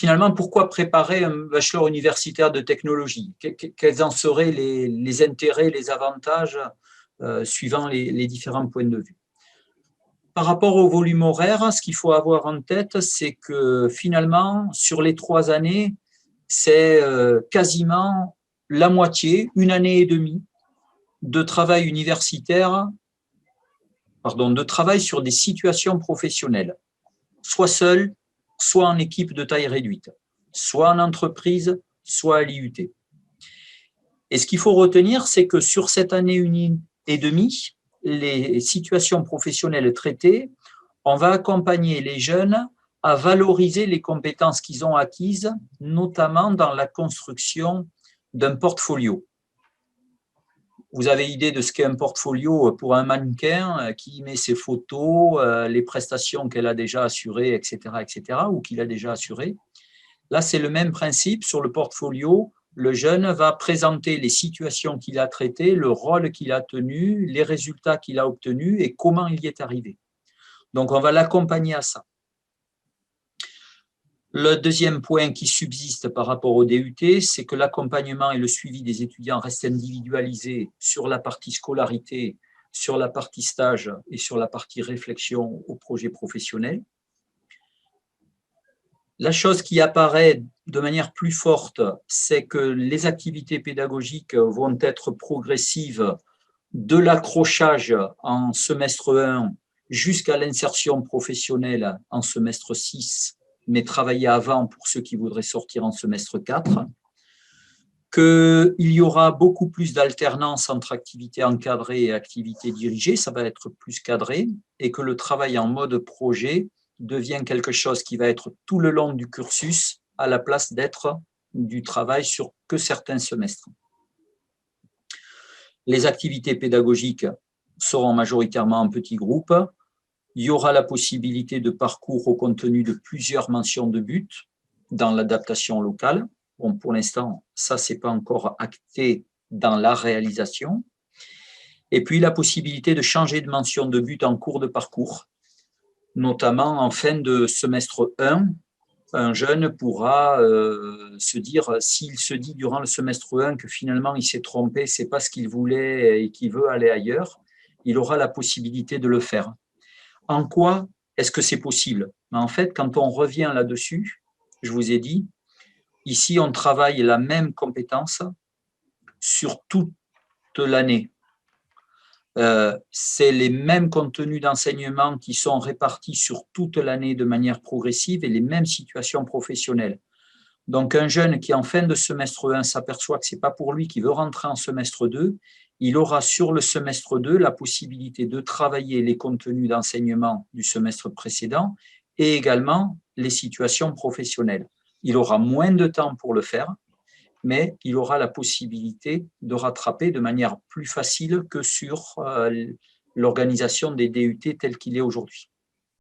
finalement, pourquoi préparer un bachelor universitaire de technologie? Quels en seraient les intérêts, les avantages suivant les différents points de vue? Par rapport au volume horaire, ce qu'il faut avoir en tête, c'est que finalement, sur les 3 années, c'est quasiment la moitié, 1 année et demie, de travail universitaire, de travail sur des situations professionnelles, soit seul, soit en équipe de taille réduite, soit en entreprise, soit à l'IUT. Et ce qu'il faut retenir, c'est que sur cette année 1 année et demie, les situations professionnelles traitées, on va accompagner les jeunes à valoriser les compétences qu'ils ont acquises, notamment dans la construction d'un portfolio. Vous avez idée de ce qu'est un portfolio pour un mannequin qui met ses photos, les prestations qu'elle a déjà assurées, etc., ou qu'il a déjà assurées. Là, c'est le même principe. Sur le portfolio, le jeune va présenter les situations qu'il a traitées, le rôle qu'il a tenu, les résultats qu'il a obtenus et comment il y est arrivé. Donc, on va l'accompagner à ça. Le deuxième point qui subsiste par rapport au DUT, c'est que l'accompagnement et le suivi des étudiants restent individualisés sur la partie scolarité, sur la partie stage et sur la partie réflexion au projet professionnel. La chose qui apparaît de manière plus forte, c'est que les activités pédagogiques vont être progressives de l'accrochage en semestre 1 jusqu'à l'insertion professionnelle en semestre 6, mais travailler avant pour ceux qui voudraient sortir en semestre 4, qu'il y aura beaucoup plus d'alternance entre activités encadrées et activités dirigées, ça va être plus cadré, et que le travail en mode projet devient quelque chose qui va être tout le long du cursus à la place d'être du travail sur que certains semestres. Les activités pédagogiques seront majoritairement en petits groupes. Il y aura la possibilité de parcours au contenu de plusieurs mentions de but dans l'adaptation locale. Bon, pour l'instant, ça, ce n'est pas encore acté dans la réalisation. Et puis, la possibilité de changer de mention de but en cours de parcours, notamment en fin de semestre 1, un jeune pourra se dire, s'il se dit durant le semestre 1 que finalement il s'est trompé, ce n'est pas ce qu'il voulait et qu'il veut aller ailleurs, il aura la possibilité de le faire. En quoi est-ce que c'est possible? En fait, quand on revient là-dessus, je vous ai dit, ici on travaille la même compétence sur toute l'année. C'est les mêmes contenus d'enseignement qui sont répartis sur toute l'année de manière progressive et les mêmes situations professionnelles. Donc, un jeune qui, en fin de semestre 1, s'aperçoit que ce n'est pas pour lui, qui veut rentrer en semestre 2, il aura sur le semestre 2 la possibilité de travailler les contenus d'enseignement du semestre précédent et également les situations professionnelles. Il aura moins de temps pour le faire, mais il aura la possibilité de rattraper de manière plus facile que sur l'organisation des DUT tel qu'il est aujourd'hui.